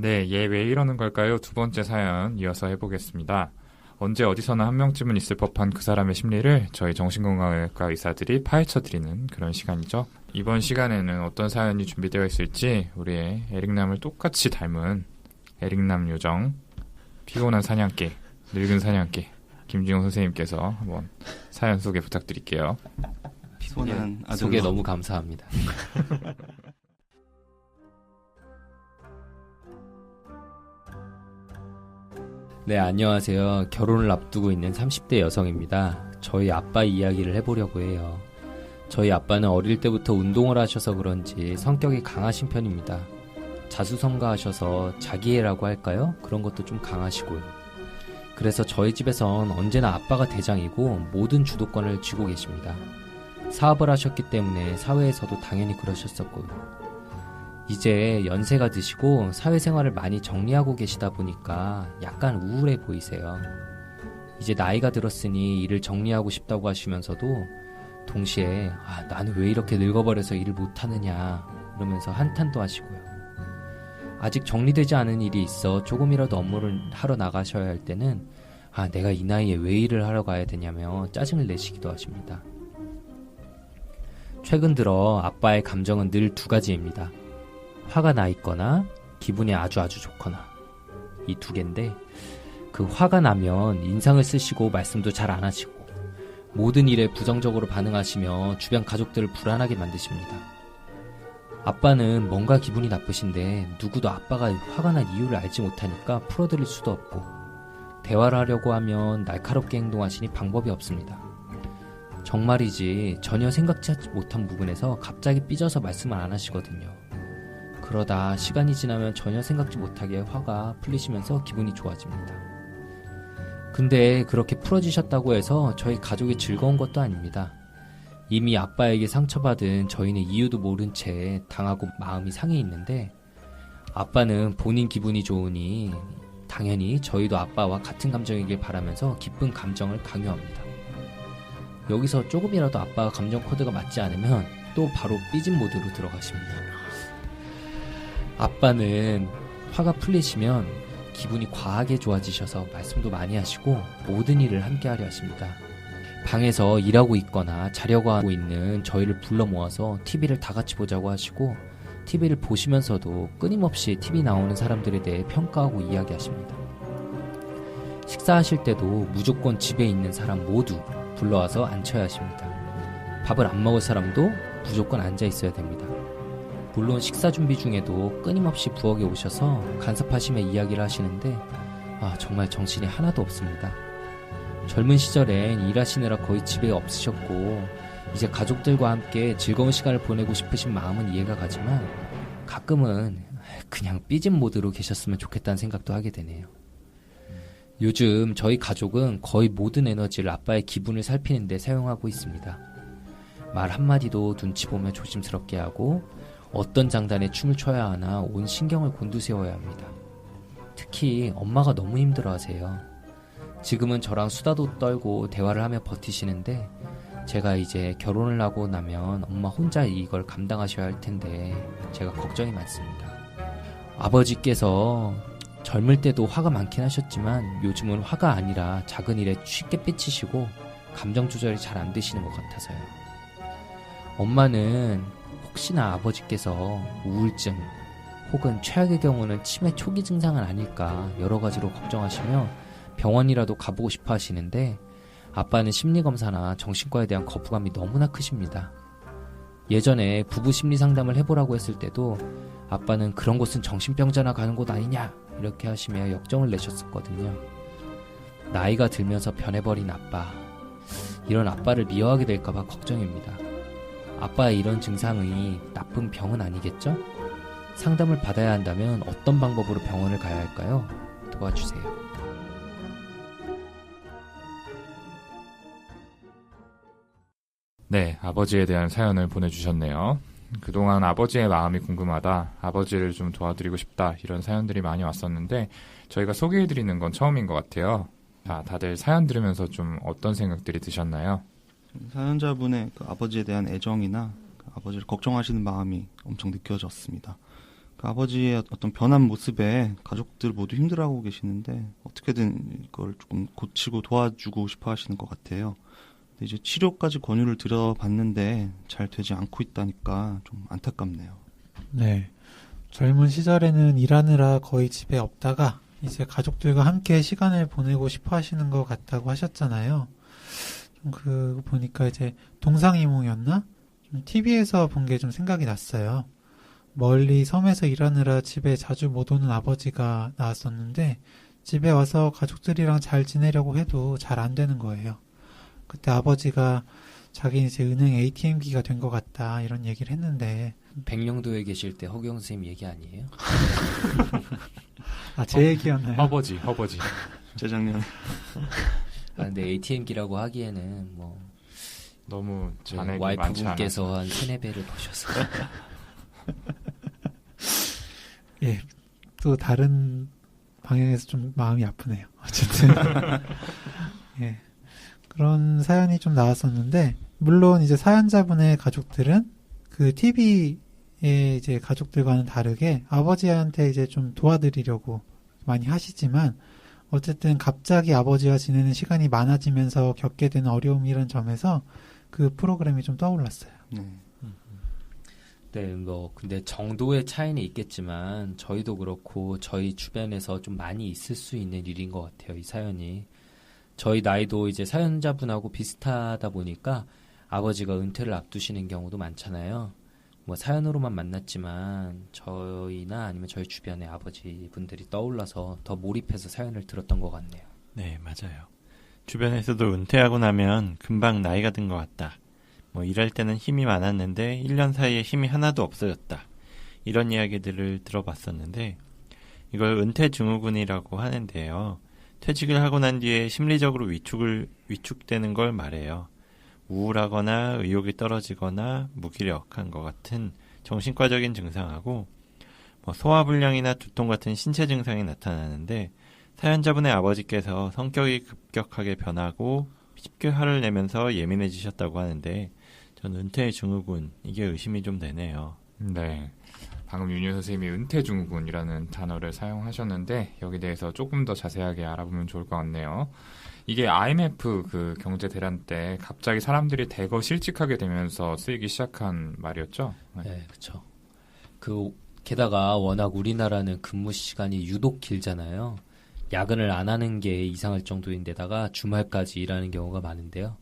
네, 얘 왜 이러는 걸까요? 두 번째 사연 이어서 해보겠습니다. 언제 어디서나 한 명쯤은 있을 법한 그 사람의 심리를 저희 정신건강의학과 의사들이 파헤쳐드리는 그런 시간이죠. 이번 시간에는 어떤 사연이 준비되어 있을지 우리의 에릭남을 똑같이 닮은 에릭남 요정, 피곤한 사냥개, 늙은 사냥개 김지용 선생님께서 한번 사연 소개 부탁드릴게요. 피곤한 아들 소개 너무 감사합니다. 네, 안녕하세요. 결혼을 앞두고 있는 30대 여성입니다. 저희 아빠 이야기를 해보려고 해요. 저희 아빠는 어릴 때부터 운동을 하셔서 그런지 성격이 강하신 편입니다. 자수성가하셔서 자기애라고 할까요? 그런 것도 좀 강하시고요. 그래서 저희 집에선 언제나 아빠가 대장이고 모든 주도권을 쥐고 계십니다. 사업을 하셨기 때문에 사회에서도 당연히 그러셨었고요. 이제 연세가 드시고 사회생활을 많이 정리하고 계시다 보니까 약간 우울해 보이세요. 이제 나이가 들었으니 일을 정리하고 싶다고 하시면서도 동시에 나는 왜 이렇게 늙어버려서 일을 못하느냐 이러면서 한탄도 하시고요. 아직 정리되지 않은 일이 있어 조금이라도 업무를 하러 나가셔야 할 때는 내가 이 나이에 왜 일을 하러 가야 되냐며 짜증을 내시기도 하십니다. 최근 들어 아빠의 감정은 늘 두 가지입니다. 화가 나 있거나 기분이 아주 좋거나 이 두 개인데 그 화가 나면 인상을 쓰시고 말씀도 잘 안 하시고 모든 일에 부정적으로 반응하시며 주변 가족들을 불안하게 만드십니다. 아빠는 뭔가 기분이 나쁘신데 누구도 아빠가 화가 난 이유를 알지 못하니까 풀어드릴 수도 없고 대화를 하려고 하면 날카롭게 행동하시니 방법이 없습니다. 정말이지 전혀 생각지 못한 부분에서 갑자기 삐져서 말씀을 안 하시거든요. 그러다 시간이 지나면 전혀 생각지 못하게 화가 풀리시면서 기분이 좋아집니다. 근데 그렇게 풀어지셨다고 해서 저희 가족이 즐거운 것도 아닙니다. 이미 아빠에게 상처받은 저희는 이유도 모른 채 당하고 마음이 상해 있는데 아빠는 본인 기분이 좋으니 당연히 저희도 아빠와 같은 감정이길 바라면서 기쁜 감정을 강요합니다. 여기서 조금이라도 아빠가 감정 코드가 맞지 않으면 또 바로 삐진 모드로 들어가십니다. 아빠는 화가 풀리시면 기분이 과하게 좋아지셔서 말씀도 많이 하시고 모든 일을 함께 하려 하십니다. 방에서 일하고 있거나 자려고 하고 있는 저희를 불러 모아서 TV를 다 같이 보자고 하시고 TV를 보시면서도 끊임없이 TV 나오는 사람들에 대해 평가하고 이야기하십니다. 식사하실 때도 무조건 집에 있는 사람 모두 불러와서 앉혀야 하십니다. 밥을 안 먹을 사람도 무조건 앉아 있어야 됩니다. 물론 식사 준비 중에도 끊임없이 부엌에 오셔서 간섭하시며 이야기를 하시는데 정말 정신이 하나도 없습니다. 젊은 시절엔 일하시느라 거의 집에 없으셨고 이제 가족들과 함께 즐거운 시간을 보내고 싶으신 마음은 이해가 가지만 가끔은 그냥 삐진 모드로 계셨으면 좋겠다는 생각도 하게 되네요. 요즘 저희 가족은 거의 모든 에너지를 아빠의 기분을 살피는 데 사용하고 있습니다. 말 한마디도 눈치 보며 조심스럽게 하고 어떤 장단에 춤을 춰야 하나 온 신경을 곤두세워야 합니다. 특히 엄마가 너무 힘들어하세요. 지금은 저랑 수다도 떨고 대화를 하며 버티시는데 제가 이제 결혼을 하고 나면 엄마 혼자 이걸 감당하셔야 할 텐데 제가 걱정이 많습니다. 아버지께서 젊을 때도 화가 많긴 하셨지만 요즘은 화가 아니라 작은 일에 쉽게 삐치시고 감정 조절이 잘 안 되시는 것 같아서요. 엄마는 혹시나 아버지께서 우울증 혹은 최악의 경우는 치매 초기 증상은 아닐까 여러 가지로 걱정하시며 병원이라도 가보고 싶어 하시는데 아빠는 심리검사나 정신과에 대한 거부감이 너무나 크십니다. 예전에 부부 심리 상담을 해보라고 했을 때도 아빠는 그런 곳은 정신병자나 가는 곳 아니냐 이렇게 하시며 역정을 내셨었거든요. 나이가 들면서 변해버린 아빠, 이런 아빠를 미워하게 될까봐 걱정입니다. 아빠의 이런 증상이 나쁜 병은 아니겠죠? 상담을 받아야 한다면 어떤 방법으로 병원을 가야 할까요? 도와주세요. 네, 아버지에 대한 사연을 보내주셨네요. 그동안 아버지의 마음이 궁금하다, 아버지를 좀 도와드리고 싶다 이런 사연들이 많이 왔었는데 저희가 소개해드리는 건 처음인 것 같아요. 자, 다들 사연 들으면서 좀 어떤 생각들이 드셨나요? 사연자분의 그 아버지에 대한 애정이나 그 아버지를 걱정하시는 마음이 엄청 느껴졌습니다. 그 아버지의 어떤 변한 모습에 가족들 모두 힘들어하고 계시는데 어떻게든 이걸 조금 고치고 도와주고 싶어 하시는 것 같아요. 근데 이제 치료까지 권유를 드려봤는데 잘 되지 않고 있다니까 좀 안타깝네요. 네. 젊은 시절에는 일하느라 거의 집에 없다가 이제 가족들과 함께 시간을 보내고 싶어 하시는 것 같다고 하셨잖아요. 좀 그 보니까 이제 동상이몽이었나? 좀 TV에서 본 게 좀 생각이 났어요. 멀리 섬에서 일하느라 집에 자주 못 오는 아버지가 나왔었는데 집에 와서 가족들이랑 잘 지내려고 해도 잘 안 되는 거예요. 그때 아버지가 자기 이제 은행 ATM기가 된 것 같다 이런 얘기를 했는데 백령도에 계실 때 허경 선생님 얘기 아니에요? 아, 제 얘기였나요? 허버지. 재작년 근데 ATM기라고 하기에는 뭐 너무 잔액이 많지 와이프분께서 한 3-4배를 보셔서 예, 또 다른 방향에서 좀 마음이 아프네요. 어쨌든 예, 그런 사연이 좀 나왔었는데 물론 이제 사연자분의 가족들은 그 TV의 이제 가족들과는 다르게 아버지한테 이제 좀 도와드리려고 많이 하시지만 어쨌든 갑자기 아버지와 지내는 시간이 많아지면서 겪게 되는 어려움이라는 점에서 그 프로그램이 좀 떠올랐어요. 네, 뭐 근데 정도의 차이는 있겠지만 저희도 그렇고 저희 주변에서 좀 많이 있을 수 있는 일인 것 같아요. 이 사연이 저희 나이도 이제 사연자분하고 비슷하다 보니까 아버지가 은퇴를 앞두시는 경우도 많잖아요. 뭐 사연으로만 만났지만 저희나 아니면 저희 주변의 아버지 분들이 떠올라서 더 몰입해서 사연을 들었던 것 같네요. 네, 맞아요. 주변에서도 은퇴하고 나면 금방 나이가 든 것 같다. 뭐 일할 때는 힘이 많았는데 1년 사이에 힘이 하나도 없어졌다. 이런 이야기들을 들어봤었는데 이걸 은퇴 증후군이라고 하는데요. 퇴직을 하고 난 뒤에 심리적으로 위축되는 걸 말해요. 우울하거나 의욕이 떨어지거나 무기력한 것 같은 정신과적인 증상하고 뭐 소화불량이나 두통 같은 신체 증상이 나타나는데 사연자분의 아버지께서 성격이 급격하게 변하고 쉽게 화를 내면서 예민해지셨다고 하는데 전 은퇴 증후군 이게 의심이 좀 되네요. 네. 방금 윤유 선생님이 은퇴 증후군이라는 단어를 사용하셨는데 여기 대해서 조금 더 자세하게 알아보면 좋을 것 같네요. 이게 IMF 그 경제 대란 때 갑자기 사람들이 대거 실직하게 되면서 쓰이기 시작한 말이었죠. 네, 그렇죠. 게다가 워낙 우리나라는 근무 시간이 유독 길잖아요. 야근을 안 하는 게 이상할 정도인데다가 주말까지 일하는 경우가 많은데요.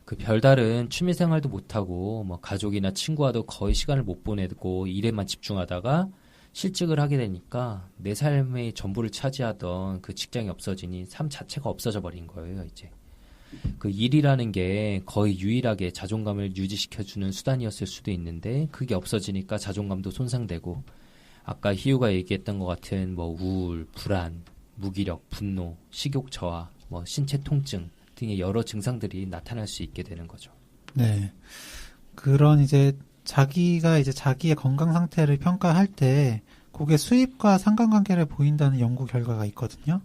그 별다른 취미생활도 못하고 뭐 가족이나 친구와도 거의 시간을 못 보내고 일에만 집중하다가 실직을 하게 되니까 내 삶의 전부를 차지하던 그 직장이 없어지니 삶 자체가 없어져 버린 거예요, 이제. 그 일이라는 게 거의 유일하게 자존감을 유지시켜주는 수단이었을 수도 있는데 그게 없어지니까 자존감도 손상되고 아까 희우가 얘기했던 것 같은 뭐 우울, 불안, 무기력, 분노, 식욕 저하, 뭐 신체 통증 등의 여러 증상들이 나타날 수 있게 되는 거죠. 네. 그런 이제 자기가 이제 자기의 건강 상태를 평가할 때 그게 수입과 상관관계를 보인다는 연구 결과가 있거든요.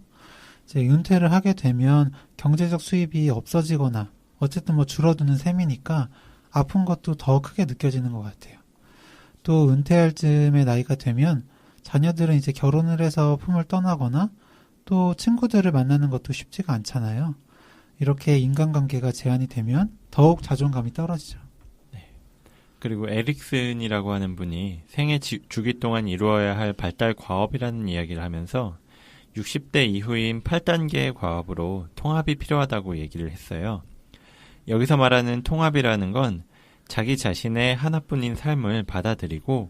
이제 은퇴를 하게 되면 경제적 수입이 없어지거나 어쨌든 뭐 줄어드는 셈이니까 아픈 것도 더 크게 느껴지는 것 같아요. 또 은퇴할 즈음의 나이가 되면 자녀들은 이제 결혼을 해서 품을 떠나거나 또 친구들을 만나는 것도 쉽지가 않잖아요. 이렇게 인간관계가 제한이 되면 더욱 자존감이 떨어지죠. 그리고 에릭슨이라고 하는 분이 생애 주기 동안 이루어야 할 발달 과업이라는 이야기를 하면서 60대 이후인 8단계의 과업으로 통합이 필요하다고 얘기를 했어요. 여기서 말하는 통합이라는 건 자기 자신의 하나뿐인 삶을 받아들이고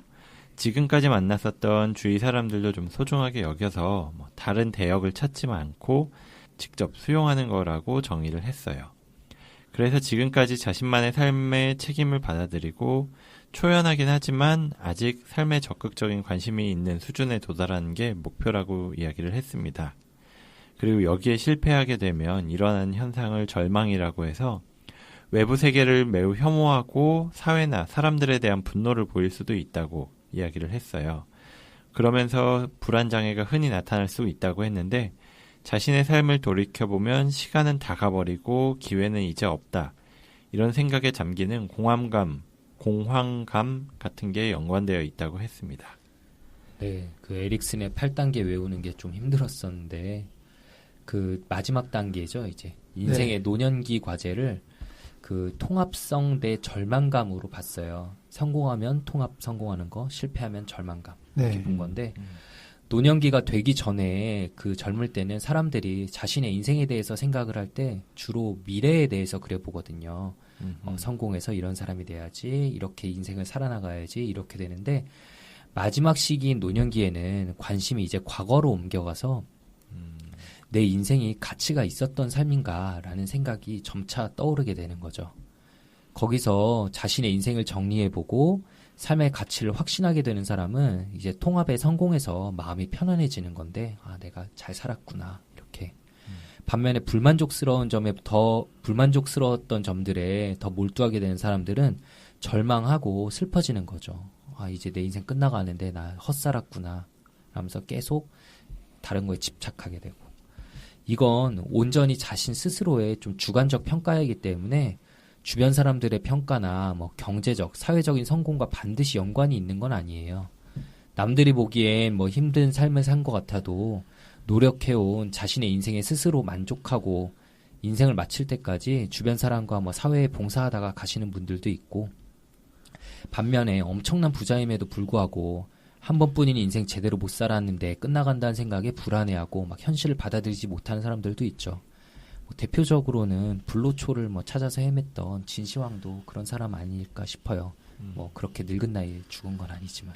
지금까지 만났었던 주위 사람들도 좀 소중하게 여겨서 다른 대역을 찾지 않고 직접 수용하는 거라고 정의를 했어요. 그래서 지금까지 자신만의 삶의 책임을 받아들이고 초연하긴 하지만 아직 삶에 적극적인 관심이 있는 수준에 도달하는 게 목표라고 이야기를 했습니다. 그리고 여기에 실패하게 되면 일어나는 현상을 절망이라고 해서 외부 세계를 매우 혐오하고 사회나 사람들에 대한 분노를 보일 수도 있다고 이야기를 했어요. 그러면서 불안장애가 흔히 나타날 수 있다고 했는데 자신의 삶을 돌이켜보면 시간은 다 가버리고 기회는 이제 없다. 이런 생각에 잠기는 공황감 같은 게 연관되어 있다고 했습니다. 네, 그 에릭슨의 8단계 외우는 게 좀 힘들었었는데 그 마지막 단계죠. 이제 인생의 노년기 과제를 그 통합성 대 절망감으로 봤어요. 성공하면 통합 성공하는 거, 실패하면 절망감 이렇게 본 건데 노년기가 되기 전에 그 젊을 때는 사람들이 자신의 인생에 대해서 생각을 할 때 주로 미래에 대해서 그려 보거든요. 성공해서 이런 사람이 돼야지, 이렇게 인생을 살아나가야지 이렇게 되는데 마지막 시기인 노년기에는 관심이 이제 과거로 옮겨가서 내 인생이 가치가 있었던 삶인가라는 생각이 점차 떠오르게 되는 거죠. 거기서 자신의 인생을 정리해보고 삶의 가치를 확신하게 되는 사람은 이제 통합에 성공해서 마음이 편안해지는 건데, 아, 내가 잘 살았구나, 이렇게. 반면에 불만족스러웠던 점들에 더 몰두하게 되는 사람들은 절망하고 슬퍼지는 거죠. 아, 이제 내 인생 끝나가는데 나 헛살았구나, 라면서 계속 다른 거에 집착하게 되고. 이건 온전히 자신 스스로의 좀 주관적 평가이기 때문에 주변 사람들의 평가나 뭐 경제적, 사회적인 성공과 반드시 연관이 있는 건 아니에요. 남들이 보기엔 뭐 힘든 삶을 산 것 같아도 노력해온 자신의 인생에 스스로 만족하고 인생을 마칠 때까지 주변 사람과 뭐 사회에 봉사하다가 가시는 분들도 있고, 반면에 엄청난 부자임에도 불구하고 한 번뿐인 인생 제대로 못 살았는데 끝나간다는 생각에 불안해하고 막 현실을 받아들이지 못하는 사람들도 있죠. 뭐 대표적으로는 불로초를 뭐 찾아서 헤맸던 진시황도 그런 사람 아닐까 싶어요. 뭐 그렇게 늙은 나이에 죽은 건 아니지만.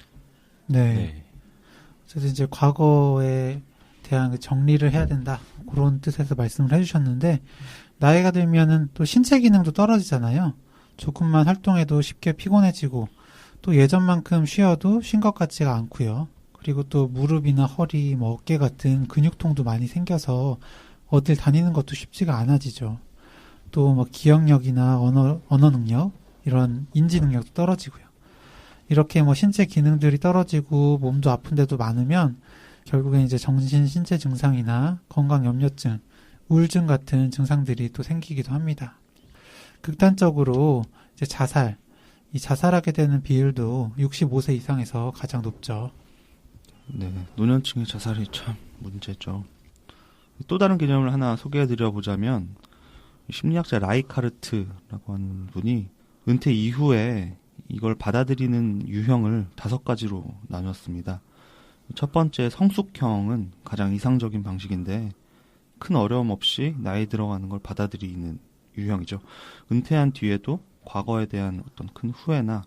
네. 그래서 이제 과거에 대한 그 정리를 해야 된다, 그런 뜻에서 말씀을 해주셨는데, 나이가 들면은 또 신체 기능도 떨어지잖아요. 조금만 활동해도 쉽게 피곤해지고, 또 예전만큼 쉬어도 쉰 것 같지가 않고요. 그리고 또 무릎이나 허리, 뭐 어깨 같은 근육통도 많이 생겨서 어딜 다니는 것도 쉽지가 않아지죠. 또 뭐 기억력이나 언어 능력, 이런 인지 능력도 떨어지고요. 이렇게 뭐 신체 기능들이 떨어지고 몸도 아픈 데도 많으면 결국엔 이제 정신 신체 증상이나 건강 염려증, 우울증 같은 증상들이 또 생기기도 합니다. 극단적으로 이제 자살하게 되는 비율도 65세 이상에서 가장 높죠. 네, 노년층의 자살이 참 문제죠. 또 다른 개념을 하나 소개해드려 보자면, 심리학자 라이카르트라고 하는 분이 은퇴 이후에 이걸 받아들이는 유형을 5가지로 나눴습니다. 첫 번째, 성숙형은 가장 이상적인 방식인데 큰 어려움 없이 나이 들어가는 걸 받아들이는 유형이죠. 은퇴한 뒤에도 과거에 대한 어떤 큰 후회나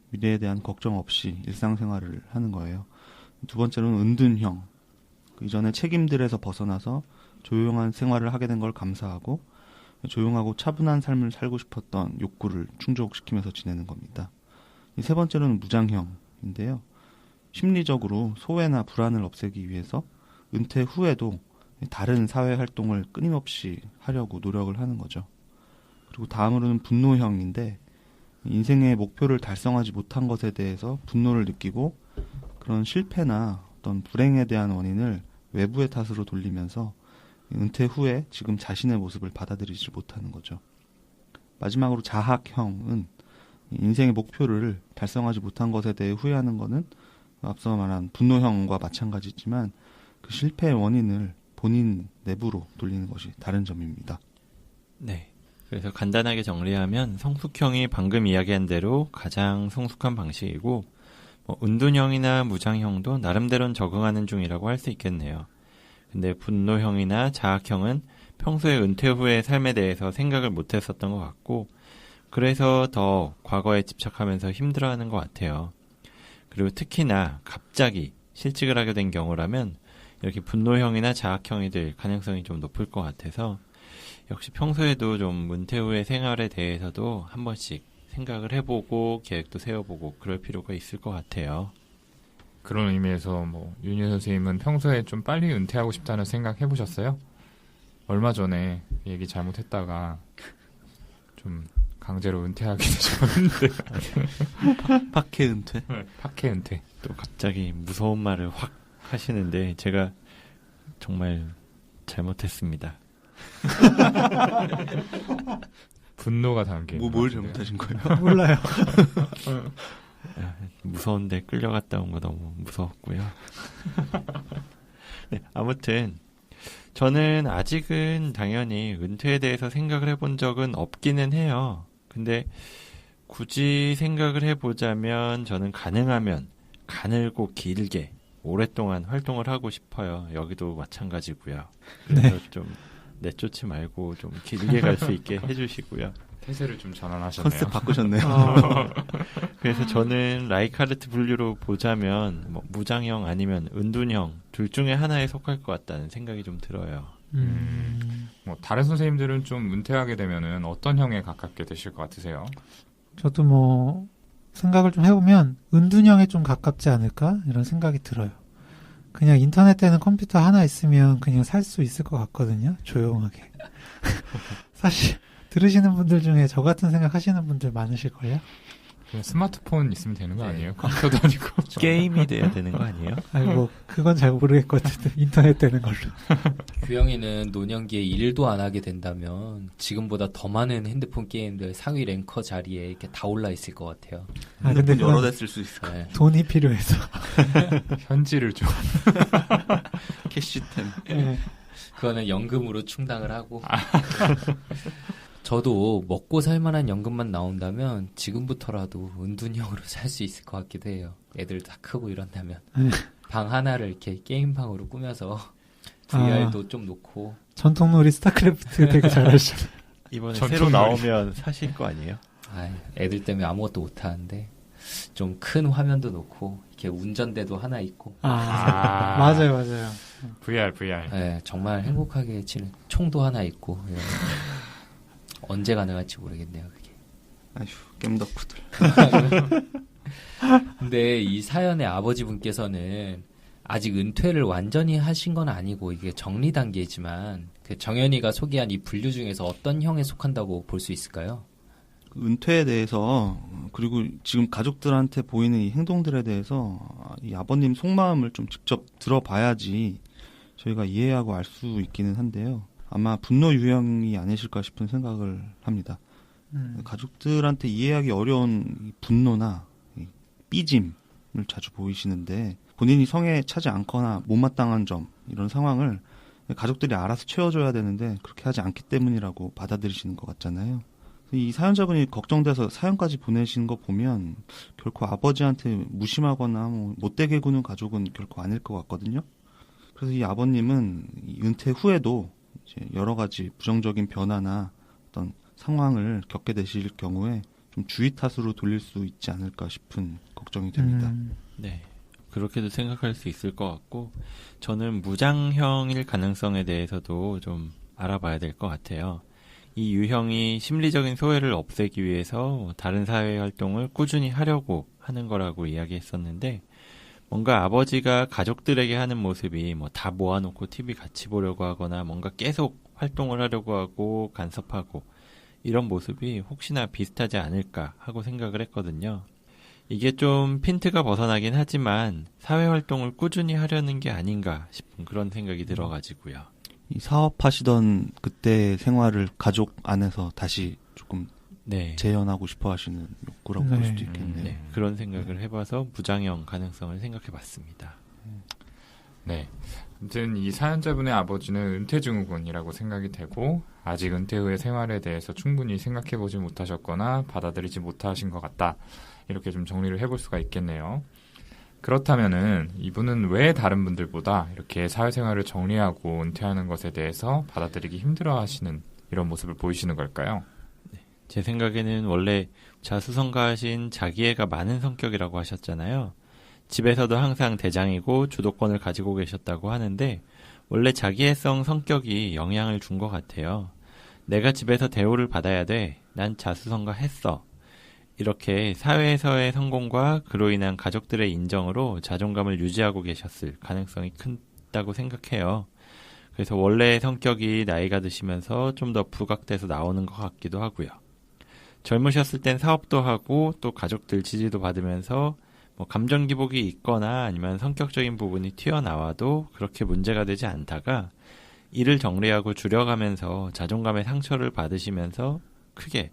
미래에 대한 걱정 없이 일상생활을 하는 거예요. 두 번째로는 은둔형. 이전에 책임들에서 벗어나서 조용한 생활을 하게 된 걸 감사하고 조용하고 차분한 삶을 살고 싶었던 욕구를 충족시키면서 지내는 겁니다. 세 번째로는 무장형인데요. 심리적으로 소외나 불안을 없애기 위해서 은퇴 후에도 다른 사회 활동을 끊임없이 하려고 노력을 하는 거죠. 그리고 다음으로는 분노형인데, 인생의 목표를 달성하지 못한 것에 대해서 분노를 느끼고 그런 실패나 어떤 불행에 대한 원인을 외부의 탓으로 돌리면서 은퇴 후에 지금 자신의 모습을 받아들이지 못하는 거죠. 마지막으로 자학형은 인생의 목표를 달성하지 못한 것에 대해 후회하는 것은 앞서 말한 분노형과 마찬가지지만 그 실패의 원인을 본인 내부로 돌리는 것이 다른 점입니다. 네. 그래서 간단하게 정리하면 성숙형이 방금 이야기한 대로 가장 성숙한 방식이고, 은둔형이나 무장형도 나름대로는 적응하는 중이라고 할 수 있겠네요. 근데 분노형이나 자학형은 평소에 은퇴 후의 삶에 대해서 생각을 못했었던 것 같고, 그래서 더 과거에 집착하면서 힘들어하는 것 같아요. 그리고 특히나 갑자기 실직을 하게 된 경우라면 이렇게 분노형이나 자학형이 될 가능성이 좀 높을 것 같아서, 역시 평소에도 좀 은퇴 후의 생활에 대해서도 한 번씩 생각을 해보고 계획도 세워보고 그럴 필요가 있을 것 같아요. 그런 의미에서 뭐 윤희 선생님은 평소에 좀 빨리 은퇴하고 싶다는 생각 해보셨어요? 얼마 전에 얘기 잘못했다가 좀 강제로 은퇴하게 되셨는데. 파케 은퇴? 네, 파케 은퇴. 또 갑자기 무서운 말을 확 하시는데 제가 정말 잘못했습니다. 분노가 담긴. 뭘 잘못하신 거예요? 몰라요. 무서운데 끌려갔다 온 거 너무 무서웠고요. 네, 아무튼 저는 아직은 당연히 은퇴에 대해서 생각을 해본 적은 없기는 해요. 근데 굳이 생각을 해보자면 저는 가능하면 가늘고 길게 오랫동안 활동을 하고 싶어요. 여기도 마찬가지고요. 그래서 좀 내쫓지 말고 좀 길게 갈 수 있게 해주시고요. 태세를 좀 전환하셨네요. 컨셉 바꾸셨네요. 그래서 저는 라이카르트 분류로 보자면 뭐 무장형 아니면 은둔형 둘 중에 하나에 속할 것 같다는 생각이 좀 들어요. 뭐 다른 선생님들은 좀 은퇴하게 되면은 어떤 형에 가깝게 되실 것 같으세요? 저도 뭐 생각을 좀 해보면 은둔형에 좀 가깝지 않을까 이런 생각이 들어요. 그냥 인터넷 되는 컴퓨터 하나 있으면 그냥 살 수 있을 것 같거든요. 조용하게. 사실 들으시는 분들 중에 저 같은 생각 하시는 분들 많으실걸요? 그냥 스마트폰 있으면 되는 거 네. 아니에요? 컴퓨터도 아니고. 게임이 돼야 되는 거 아니에요? 아이고 그건 잘 모르겠거든요. 인터넷 되는 걸로. 규영이는 노년기에 일도 안 하게 된다면 지금보다 더 많은 핸드폰 게임들 상위 랭커 자리에 이렇게 다 올라 있을 것 같아요. 아 근데 여러 그건 대 쓸 수 있을 네. 돈이 필요해서. 현질을 좀. 캐시템. 네. 그거는 연금으로 충당을 하고. 저도 먹고 살만한 연금만 나온다면 지금부터라도 은둔형으로 살 수 있을 것 같기도 해요. 애들 다 크고 이런다면. 방 하나를 이렇게 게임방으로 꾸며서 VR도 좀 놓고. 전통놀이 스타크래프트 되게 잘하시잖아요. 이번에 전통놀이. 새로 나오면 사실 거 아니에요? 애들 때문에 아무것도 못하는데 좀 큰 화면도 놓고 이렇게 운전대도 하나 있고. 맞아요. VR. 네, 정말 행복하게 지는 총도 하나 있고. 이런. 언제 가능할지 모르겠네요, 그게. 아휴, 겜덕후들. 근데 이 사연의 아버지분께서는 아직 은퇴를 완전히 하신 건 아니고 이게 정리 단계지만 그 정연이가 소개한 이 분류 중에서 어떤 형에 속한다고 볼 수 있을까요? 은퇴에 대해서 그리고 지금 가족들한테 보이는 이 행동들에 대해서 이 아버님 속마음을 좀 직접 들어봐야지 저희가 이해하고 알 수 있기는 한데요. 아마 분노 유형이 아니실까 싶은 생각을 합니다. 가족들한테 이해하기 어려운 이 분노나 이 삐짐을 자주 보이시는데 본인이 성에 차지 않거나 못마땅한 점 이런 상황을 가족들이 알아서 채워줘야 되는데 그렇게 하지 않기 때문이라고 받아들이시는 것 같잖아요. 이 사연자분이 걱정돼서 사연까지 보내신 거 보면 결코 아버지한테 무심하거나 뭐 못되게 구는 가족은 결코 아닐 것 같거든요. 그래서 이 아버님은 이 은퇴 후에도 이제 여러 가지 부정적인 변화나 어떤 상황을 겪게 되실 경우에 좀 주의 탓으로 돌릴 수 있지 않을까 싶은 걱정이 됩니다. 네. 그렇게도 생각할 수 있을 것 같고 저는 무장형일 가능성에 대해서도 좀 알아봐야 될 것 같아요. 이 유형이 심리적인 소외를 없애기 위해서 다른 사회 활동을 꾸준히 하려고 하는 거라고 이야기했었는데 뭔가 아버지가 가족들에게 하는 모습이 뭐 다 모아놓고 TV 같이 보려고 하거나 뭔가 계속 활동을 하려고 하고 간섭하고 이런 모습이 혹시나 비슷하지 않을까 하고 생각을 했거든요. 이게 좀 핀트가 벗어나긴 하지만 사회 활동을 꾸준히 하려는 게 아닌가 싶은 그런 생각이 들어가지고요. 이 사업하시던 그때의 생활을 가족 안에서 다시 조금 네. 재현하고 싶어 하시는 욕구라고 볼 수도 있겠네요. 네. 그런 생각을 해봐서 무장형 가능성을 생각해봤습니다. 네. 아무튼 이 사연자분의 아버지는 은퇴증후군이라고 생각이 되고 아직 은퇴 후의 생활에 대해서 충분히 생각해보지 못하셨거나 받아들이지 못하신 것 같다. 이렇게 좀 정리를 해볼 수가 있겠네요. 그렇다면은 이분은 왜 다른 분들보다 이렇게 사회생활을 정리하고 은퇴하는 것에 대해서 받아들이기 힘들어하시는 이런 모습을 보이시는 걸까요? 제 생각에는 원래 자수성가하신 자기애가 많은 성격이라고 하셨잖아요. 집에서도 항상 대장이고 주도권을 가지고 계셨다고 하는데 원래 자기애성 성격이 영향을 준 것 같아요. 내가 집에서 대우를 받아야 돼. 난 자수성가했어. 이렇게 사회에서의 성공과 그로 인한 가족들의 인정으로 자존감을 유지하고 계셨을 가능성이 크다고 생각해요. 그래서 원래의 성격이 나이가 드시면서 좀 더 부각돼서 나오는 것 같기도 하고요. 젊으셨을 땐 사업도 하고 또 가족들 지지도 받으면서 뭐 감정 기복이 있거나 아니면 성격적인 부분이 튀어나와도 그렇게 문제가 되지 않다가 일을 정리하고 줄여가면서 자존감의 상처를 받으시면서 크게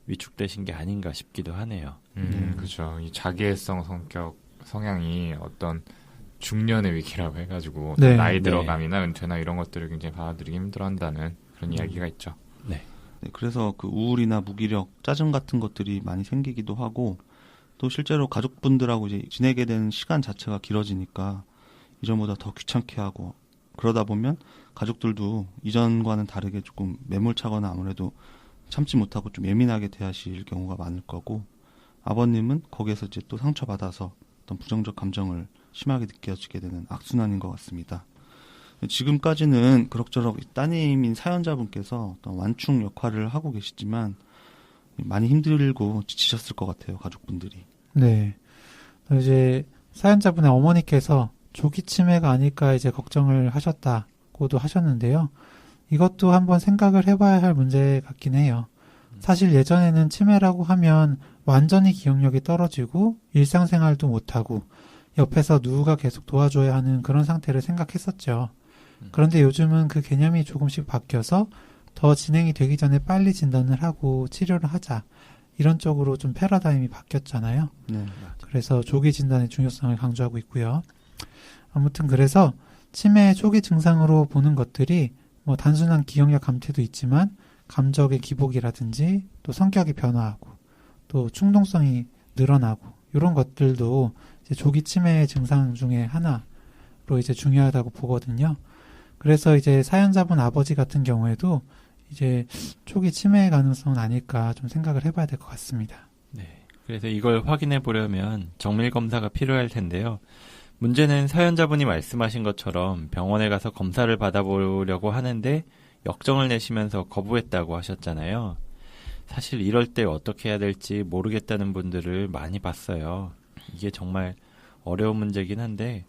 위축되신 게 아닌가 싶기도 하네요. 그렇죠. 이 자기애성 성향이 어떤 중년의 위기라고 해가지고 네. 나이 네. 들어감이나 은퇴나 이런 것들을 굉장히 받아들이기 힘들어한다는 그런 이야기가 있죠. 네, 그래서 그 우울이나 무기력, 짜증 같은 것들이 많이 생기기도 하고 또 실제로 가족분들하고 이제 지내게 되는 시간 자체가 길어지니까 이전보다 더 귀찮게 하고 그러다 보면 가족들도 이전과는 다르게 조금 매몰차거나 아무래도 참지 못하고 좀 예민하게 대하실 경우가 많을 거고 아버님은 거기에서 이제 또 상처받아서 어떤 부정적 감정을 심하게 느껴지게 되는 악순환인 것 같습니다. 지금까지는 그럭저럭 따님인 사연자분께서 어떤 완충 역할을 하고 계시지만 많이 힘들고 지치셨을 것 같아요, 가족분들이. 네. 또 이제 사연자분의 어머니께서 조기 치매가 아닐까 이제 걱정을 하셨다고도 하셨는데요. 이것도 한번 생각을 해봐야 할 문제 같긴 해요. 사실 예전에는 치매라고 하면 완전히 기억력이 떨어지고 일상생활도 못하고 옆에서 누가 계속 도와줘야 하는 그런 상태를 생각했었죠. 그런데 요즘은 그 개념이 조금씩 바뀌어서 더 진행이 되기 전에 빨리 진단을 하고 치료를 하자. 이런 쪽으로 좀 패러다임이 바뀌었잖아요. 네. 그래서 조기 진단의 중요성을 강조하고 있고요. 아무튼 그래서 치매의 초기 증상으로 보는 것들이 뭐 단순한 기억력 감퇴도 있지만 감정의 기복이라든지 또 성격이 변화하고 또 충동성이 늘어나고 이런 것들도 이제 조기 치매의 증상 중에 하나로 이제 중요하다고 보거든요. 그래서 이제 사연자분 아버지 같은 경우에도 이제 초기 치매의 가능성은 아닐까 좀 생각을 해봐야 될 것 같습니다. 네. 그래서 이걸 확인해 보려면 정밀 검사가 필요할 텐데요. 문제는 사연자분이 말씀하신 것처럼 병원에 가서 검사를 받아보려고 하는데 역정을 내시면서 거부했다고 하셨잖아요. 사실 이럴 때 어떻게 해야 될지 모르겠다는 분들을 많이 봤어요. 이게 정말 어려운 문제긴 한데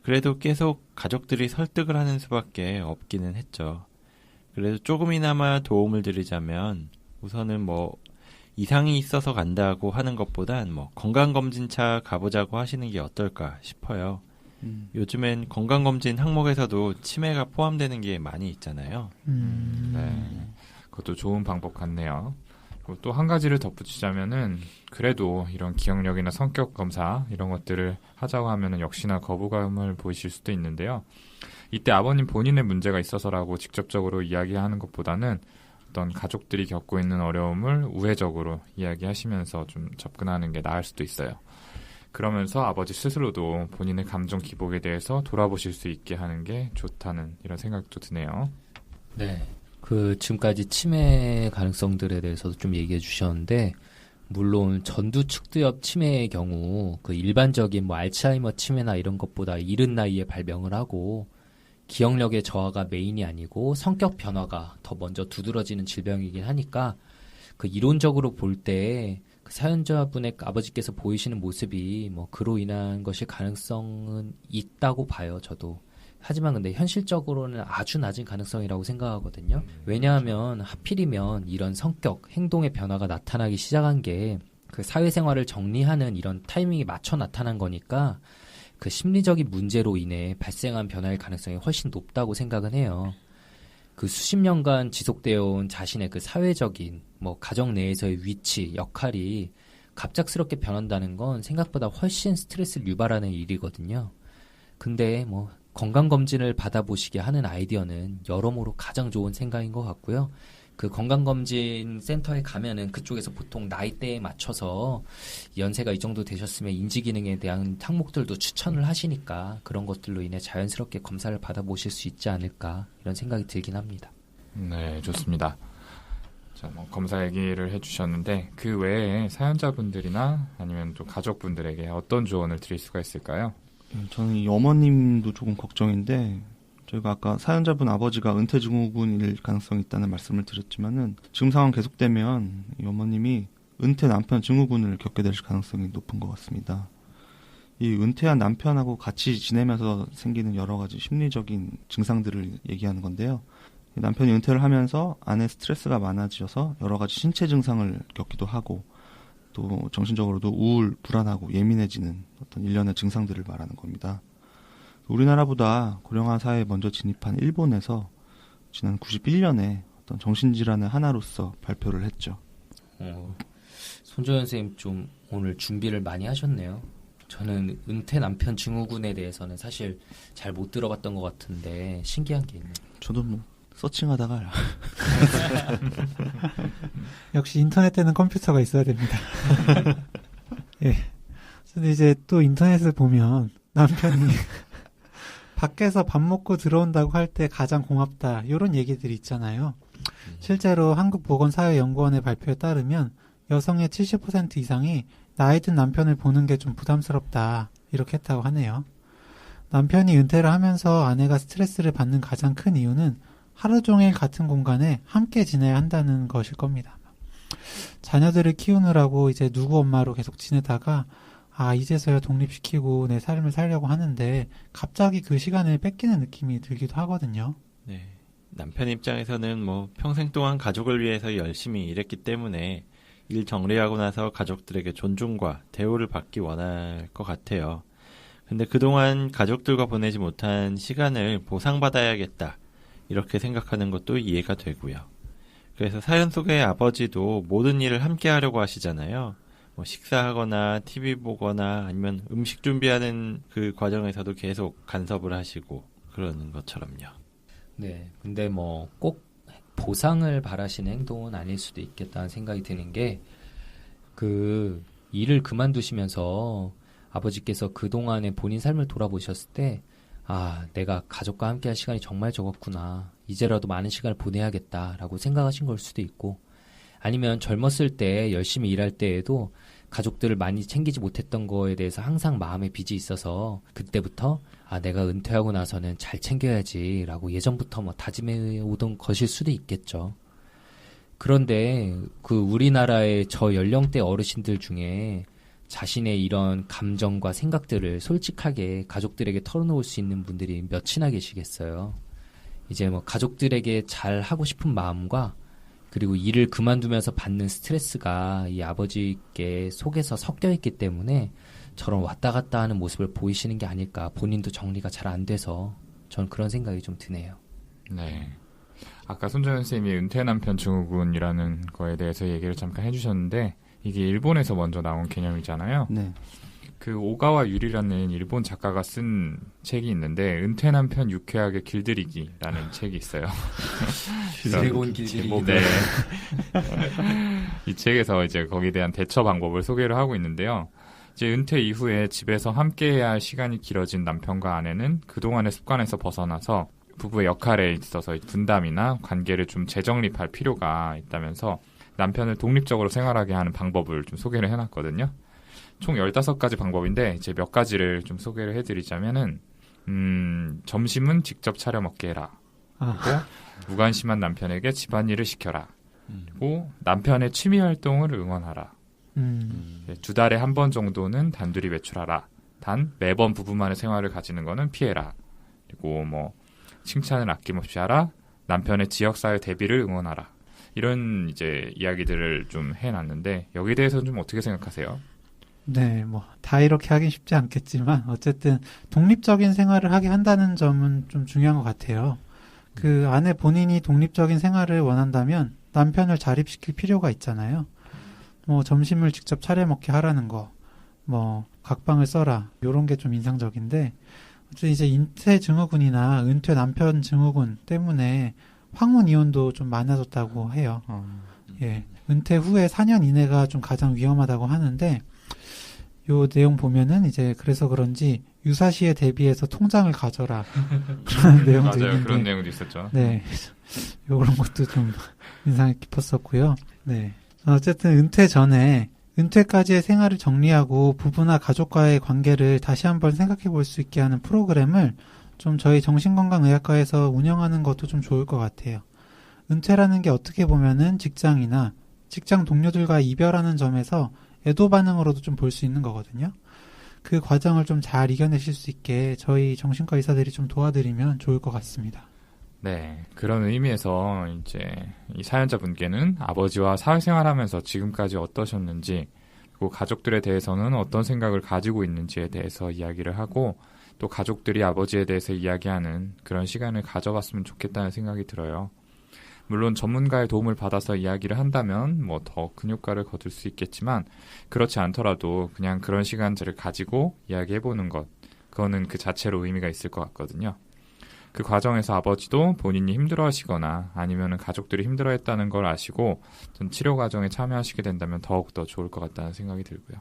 그래도 계속 가족들이 설득을 하는 수밖에 없기는 했죠. 그래서 조금이나마 도움을 드리자면 우선은 뭐 이상이 있어서 간다고 하는 것보단 뭐 건강검진차 가보자고 하시는 게 어떨까 싶어요. 요즘엔 건강검진 항목에서도 치매가 포함되는 게 많이 있잖아요. 네. 그것도 좋은 방법 같네요. 또 한 가지를 덧붙이자면은 그래도 이런 기억력이나 성격 검사 이런 것들을 하자고 하면은 역시나 거부감을 보이실 수도 있는데요. 이때 아버님 본인의 문제가 있어서라고 직접적으로 이야기하는 것보다는 어떤 가족들이 겪고 있는 어려움을 우회적으로 이야기하시면서 좀 접근하는 게 나을 수도 있어요. 그러면서 아버지 스스로도 본인의 감정 기복에 대해서 돌아보실 수 있게 하는 게 좋다는 이런 생각도 드네요. 네. 지금까지 치매 가능성들에 대해서도 좀 얘기해 주셨는데, 물론 전두축두엽 치매의 경우 그 일반적인 뭐 알츠하이머 치매나 이런 것보다 이른 나이에 발병을 하고 기억력의 저하가 메인이 아니고 성격 변화가 더 먼저 두드러지는 질병이긴 하니까 그 이론적으로 볼 때 그 사연자분의 아버지께서 보이시는 모습이 뭐 그로 인한 것일 가능성은 있다고 봐요, 저도. 하지만 근데 현실적으로는 아주 낮은 가능성이라고 생각하거든요. 왜냐하면 하필이면 이런 성격, 행동의 변화가 나타나기 시작한 게 그 사회생활을 정리하는 이런 타이밍에 맞춰 나타난 거니까 그 심리적인 문제로 인해 발생한 변화의 가능성이 훨씬 높다고 생각은 해요. 그 수십 년간 지속되어 온 자신의 그 사회적인 뭐 가정 내에서의 위치, 역할이 갑작스럽게 변한다는 건 생각보다 훨씬 스트레스를 유발하는 일이거든요. 근데 뭐 건강검진을 받아보시게 하는 아이디어는 여러모로 가장 좋은 생각인 것 같고요. 그 건강검진 센터에 가면은 그쪽에서 보통 나이대에 맞춰서 연세가 이 정도 되셨으면 인지기능에 대한 항목들도 추천을 하시니까 그런 것들로 인해 자연스럽게 검사를 받아보실 수 있지 않을까 이런 생각이 들긴 합니다. 네, 좋습니다. 자, 뭐 검사 얘기를 해주셨는데 그 외에 사연자분들이나 아니면 또 가족분들에게 어떤 조언을 드릴 수가 있을까요? 저는 이 어머님도 조금 걱정인데 저희가 아까 사연자분 아버지가 은퇴증후군일 가능성이 있다는 말씀을 드렸지만은 지금 상황 계속되면 이 어머님이 은퇴 남편 증후군을 겪게 될 가능성이 높은 것 같습니다. 이 은퇴한 남편하고 같이 지내면서 생기는 여러 가지 심리적인 증상들을 얘기하는 건데요. 남편이 은퇴를 하면서 아내 스트레스가 많아져서 여러 가지 신체 증상을 겪기도 하고 또 정신적으로도 우울, 불안하고 예민해지는 어떤 일련의 증상들을 말하는 겁니다. 우리나라보다 고령화 사회에 먼저 진입한 일본에서 지난 91년에 어떤 정신질환의 하나로서 발표를 했죠. 손정현 선생님 좀 오늘 준비를 많이 하셨네요. 저는 은퇴 남편 증후군에 대해서는 사실 잘 못 들어봤던 것 같은데 신기한 게 있네요. 저도 뭐 서칭하다가 역시 인터넷 때는 컴퓨터가 있어야 됩니다. 예. 근데 이제 또 인터넷을 보면 남편이 밖에서 밥 먹고 들어온다고 할 때 가장 고맙다 이런 얘기들이 있잖아요. 실제로 한국보건사회연구원의 발표에 따르면 여성의 70% 이상이 나이 든 남편을 보는 게 좀 부담스럽다 이렇게 했다고 하네요. 남편이 은퇴를 하면서 아내가 스트레스를 받는 가장 큰 이유는 하루 종일 같은 공간에 함께 지내야 한다는 것일 겁니다. 자녀들을 키우느라고 이제 누구 엄마로 계속 지내다가 이제서야 독립시키고 내 삶을 살려고 하는데 갑자기 그 시간을 뺏기는 느낌이 들기도 하거든요. 네. 남편 입장에서는 뭐 평생 동안 가족을 위해서 열심히 일했기 때문에 일 정리하고 나서 가족들에게 존중과 대우를 받기 원할 것 같아요. 근데 그동안 가족들과 보내지 못한 시간을 보상받아야겠다. 이렇게 생각하는 것도 이해가 되고요. 그래서 사연 속의 아버지도 모든 일을 함께 하려고 하시잖아요. 뭐 식사하거나 TV 보거나 아니면 음식 준비하는 그 과정에서도 계속 간섭을 하시고 그러는 것처럼요. 네, 근데 뭐 꼭 보상을 바라시는 행동은 아닐 수도 있겠다는 생각이 드는 게 그 일을 그만두시면서 아버지께서 그동안의 본인 삶을 돌아보셨을 때 내가 가족과 함께 할 시간이 정말 적었구나. 이제라도 많은 시간을 보내야겠다라고 생각하신 걸 수도 있고 아니면 젊었을 때 열심히 일할 때에도 가족들을 많이 챙기지 못했던 거에 대해서 항상 마음에 빚이 있어서 그때부터 내가 은퇴하고 나서는 잘 챙겨야지라고 예전부터 뭐 다짐해 오던 것일 수도 있겠죠. 그런데 그 우리나라의 저 연령대 어르신들 중에 자신의 이런 감정과 생각들을 솔직하게 가족들에게 털어놓을 수 있는 분들이 몇이나 계시겠어요. 이제 뭐 가족들에게 잘 하고 싶은 마음과 그리고 일을 그만두면서 받는 스트레스가 이 아버지께 속에서 섞여 있기 때문에 저런 왔다 갔다 하는 모습을 보이시는 게 아닐까. 본인도 정리가 잘 안 돼서 전 그런 생각이 좀 드네요. 네. 아까 손정현 선생님이 은퇴 남편 증후군이라는 거에 대해서 얘기를 잠깐 해주셨는데 이게 일본에서 먼저 나온 개념이잖아요. 네. 그 오가와 유리라는 일본 작가가 쓴 책이 있는데 은퇴 남편 유쾌하게 길들이기라는 책이 있어요. 즐거운 길들이기. 네. 이 책에서 이제 거기에 대한 대처 방법을 소개를 하고 있는데요. 이제 은퇴 이후에 집에서 함께해야 할 시간이 길어진 남편과 아내는 그동안의 습관에서 벗어나서 부부의 역할에 있어서 분담이나 관계를 좀 재정립할 필요가 있다면서 남편을 독립적으로 생활하게 하는 방법을 좀 소개를 해놨거든요. 총 15가지 방법인데 이제 몇 가지를 좀 소개를 해드리자면은 점심은 직접 차려 먹게 해라. 그리고 무관심한 남편에게 집안일을 시켜라. 그리고 남편의 취미 활동을 응원하라. 2달에 한 번 정도는 단둘이 외출하라. 단 매번 부부만의 생활을 가지는 거는 피해라. 그리고 뭐 칭찬을 아낌없이 하라. 남편의 지역사회 대비를 응원하라. 이런 이제 이야기들을 좀 해놨는데 여기에 대해서는 좀 어떻게 생각하세요? 네, 뭐 다 이렇게 하긴 쉽지 않겠지만 어쨌든 독립적인 생활을 하게 한다는 점은 좀 중요한 것 같아요. 그 아내 본인이 독립적인 생활을 원한다면 남편을 자립시킬 필요가 있잖아요. 뭐 점심을 직접 차려 먹게 하라는 거, 뭐 각방을 써라 이런 게 좀 인상적인데 어쨌든 이제 은퇴 증후군이나 은퇴 남편 증후군 때문에 황혼 이혼도 좀 많아졌다고 해요. 예, 은퇴 후에 4년 이내가 좀 가장 위험하다고 하는데 요 내용 보면은 이제 그래서 그런지 유사시에 대비해서 통장을 가져라 그런 내용도 맞아요. 있는데 그런 내용도 있었죠. 네, 요런 것도 좀 인상이 깊었었고요. 네, 어쨌든 은퇴 전에 은퇴까지의 생활을 정리하고 부부나 가족과의 관계를 다시 한번 생각해 볼 수 있게 하는 프로그램을 좀 저희 정신건강의학과에서 운영하는 것도 좀 좋을 것 같아요. 은퇴라는 게 어떻게 보면은 직장이나 직장 동료들과 이별하는 점에서 애도 반응으로도 좀 볼 수 있는 거거든요. 그 과정을 좀 잘 이겨내실 수 있게 저희 정신과 의사들이 좀 도와드리면 좋을 것 같습니다. 네, 그런 의미에서 이제 이 사연자분께는 아버지와 사회생활하면서 지금까지 어떠셨는지 그리고 가족들에 대해서는 어떤 생각을 가지고 있는지에 대해서 이야기를 하고 또 가족들이 아버지에 대해서 이야기하는 그런 시간을 가져봤으면 좋겠다는 생각이 들어요. 물론 전문가의 도움을 받아서 이야기를 한다면 뭐 더 큰 효과를 거둘 수 있겠지만 그렇지 않더라도 그냥 그런 시간들을 가지고 이야기해보는 것, 그거는 그 자체로 의미가 있을 것 같거든요. 그 과정에서 아버지도 본인이 힘들어하시거나 아니면 가족들이 힘들어했다는 걸 아시고 치료 과정에 참여하시게 된다면 더욱더 좋을 것 같다는 생각이 들고요.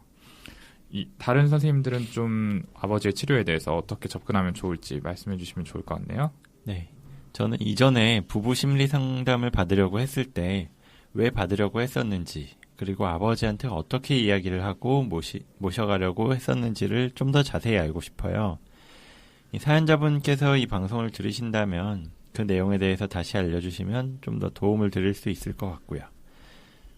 다른 선생님들은 좀 아버지의 치료에 대해서 어떻게 접근하면 좋을지 말씀해 주시면 좋을 것 같네요. 네. 저는 이전에 부부 심리 상담을 받으려고 했을 때 왜 받으려고 했었는지, 그리고 아버지한테 어떻게 이야기를 하고 모셔가려고 했었는지를 좀 더 자세히 알고 싶어요. 이 사연자분께서 이 방송을 들으신다면 그 내용에 대해서 다시 알려주시면 좀 더 도움을 드릴 수 있을 것 같고요.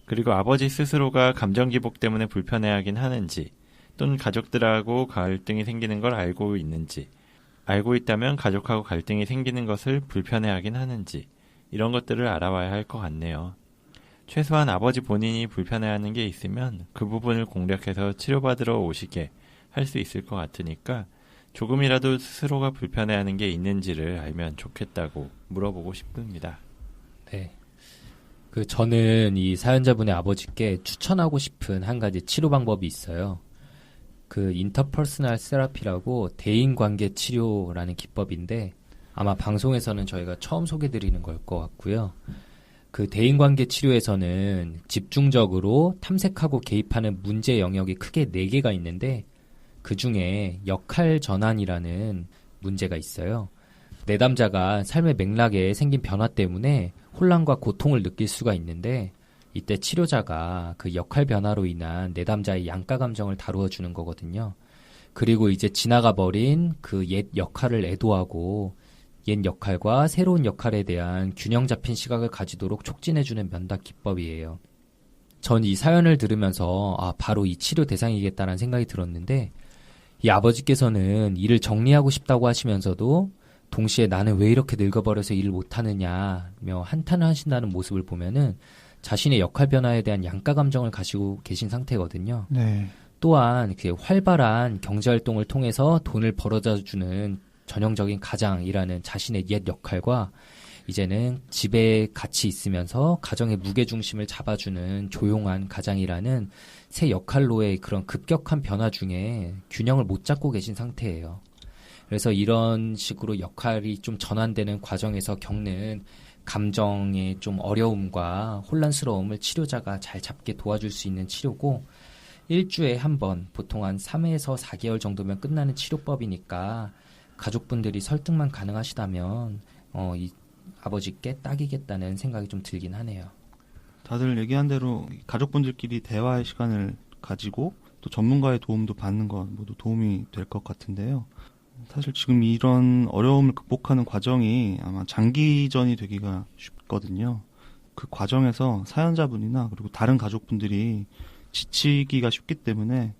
그리고 아버지 스스로가 감정 기복 때문에 불편해하긴 하는지, 또는 가족들하고 갈등이 생기는 걸 알고 있는지, 알고 있다면 가족하고 갈등이 생기는 것을 불편해하긴 하는지, 이런 것들을 알아봐야 할 것 같네요. 최소한 아버지 본인이 불편해하는 게 있으면 그 부분을 공략해서 치료받으러 오시게 할 수 있을 것 같으니까 조금이라도 스스로가 불편해하는 게 있는지를 알면 좋겠다고 물어보고 싶습니다. 네. 저는 이 사연자분의 아버지께 추천하고 싶은 한 가지 치료 방법이 있어요. 인터퍼스널 세라피라고 대인관계 치료라는 기법인데 아마 방송에서는 저희가 처음 소개드리는 걸 것 같고요. 대인관계 치료에서는 집중적으로 탐색하고 개입하는 문제 영역이 크게 4개가 있는데 그 중에 역할 전환이라는 문제가 있어요. 내담자가 삶의 맥락에 생긴 변화 때문에 혼란과 고통을 느낄 수가 있는데 이때 치료자가 그 역할 변화로 인한 내담자의 양가 감정을 다루어 주는 거거든요. 그리고 이제 지나가 버린 그 옛 역할을 애도하고 옛 역할과 새로운 역할에 대한 균형 잡힌 시각을 가지도록 촉진해주는 면담 기법이에요. 전 이 사연을 들으면서 바로 이 치료 대상이겠다라는 생각이 들었는데 이 아버지께서는 일을 정리하고 싶다고 하시면서도 동시에 나는 왜 이렇게 늙어버려서 일을 못하느냐며 한탄을 하신다는 모습을 보면은 자신의 역할 변화에 대한 양가 감정을 가지고 계신 상태거든요. 네. 또한 활발한 경제활동을 통해서 돈을 벌어다주는 전형적인 가장이라는 자신의 옛 역할과 이제는 집에 같이 있으면서 가정의 무게중심을 잡아주는 조용한 가장이라는 새 역할로의 그런 급격한 변화 중에 균형을 못 잡고 계신 상태예요. 그래서 이런 식으로 역할이 좀 전환되는 과정에서 겪는 감정의 좀 어려움과 혼란스러움을 치료자가 잘 잡게 도와줄 수 있는 치료고 일주일에 한 번, 보통 한 3회에서 4개월 정도면 끝나는 치료법이니까 가족분들이 설득만 가능하시다면 이 아버지께 딱이겠다는 생각이 좀 들긴 하네요. 다들 얘기한 대로 가족분들끼리 대화의 시간을 가지고 또 전문가의 도움도 받는 것 모두 도움이 될 것 같은데요. 사실 지금 이런 어려움을 극복하는 과정이 아마 장기전이 되기가 쉽거든요. 그 과정에서 사연자분이나 그리고 다른 가족분들이 지치기가 쉽기 때문에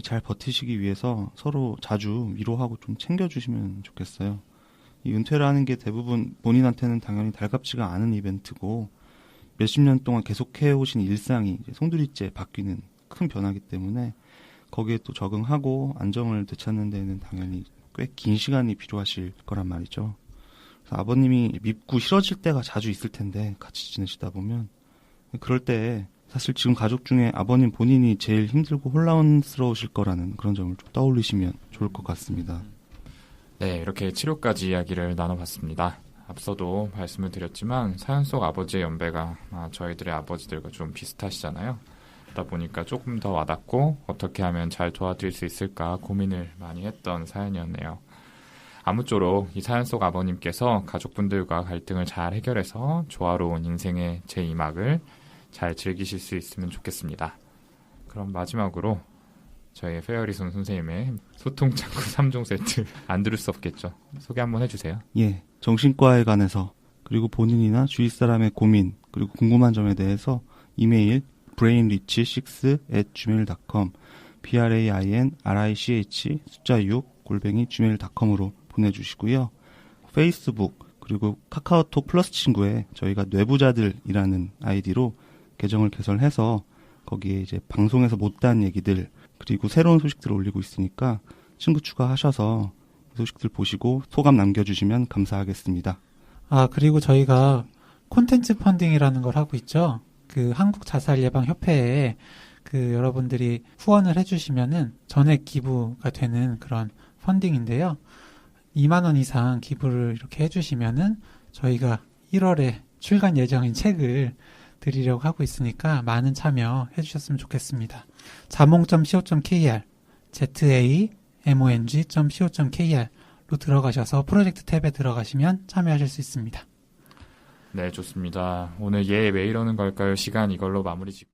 잘 버티시기 위해서 서로 자주 위로하고 좀 챙겨주시면 좋겠어요. 이 은퇴라는 게 대부분 본인한테는 당연히 달갑지가 않은 이벤트고 몇십 년 동안 계속 해오신 일상이 이제 송두리째 바뀌는 큰 변화이기 때문에 거기에 또 적응하고 안정을 되찾는 데는 당연히 꽤 긴 시간이 필요하실 거란 말이죠. 그래서 아버님이 밉고 싫어질 때가 자주 있을 텐데 같이 지내시다 보면 그럴 때 사실 지금 가족 중에 아버님 본인이 제일 힘들고 혼란스러우실 거라는 그런 점을 좀 떠올리시면 좋을 것 같습니다. 네, 이렇게 치료까지 이야기를 나눠봤습니다. 앞서도 말씀을 드렸지만 사연 속 아버지의 연배가 저희들의 아버지들과 좀 비슷하시잖아요. 그러다 보니까 조금 더 와닿고 어떻게 하면 잘 도와드릴 수 있을까 고민을 많이 했던 사연이었네요. 아무쪼록 이 사연 속 아버님께서 가족분들과 갈등을 잘 해결해서 조화로운 인생의 제2막을 잘 즐기실 수 있으면 좋겠습니다. 그럼 마지막으로 저희 페어리손 선생님의 소통창구 3종 세트 안 들을 수 없겠죠. 소개 한번 해주세요. 예, 정신과에 관해서 그리고 본인이나 주위 사람의 고민 그리고 궁금한 점에 대해서 이메일 brainrich6@gmail.com brainrich 숫자 6 @gmail.com으로 보내주시고요. 페이스북 그리고 카카오톡 플러스 친구에 저희가 뇌부자들이라는 아이디로 계정을 개설해서 거기에 이제 방송에서 못다한 얘기들 그리고 새로운 소식들을 올리고 있으니까 친구 추가하셔서 소식들 보시고 소감 남겨주시면 감사하겠습니다. 그리고 저희가 콘텐츠 펀딩이라는 걸 하고 있죠. 그 한국자살예방협회에 그 여러분들이 후원을 해주시면은 전액 기부가 되는 그런 펀딩인데요. 2만 원 이상 기부를 이렇게 해주시면은 저희가 1월에 출간 예정인 책을 드리려고 하고 있으니까 많은 참여해 주셨으면 좋겠습니다. 자몽.co.kr zamong.co.kr로 들어가셔서 프로젝트 탭에 들어가시면 참여하실 수 있습니다. 네, 좋습니다. 오늘 왜 이러는 걸까요? 시간 이걸로 마무리 짓고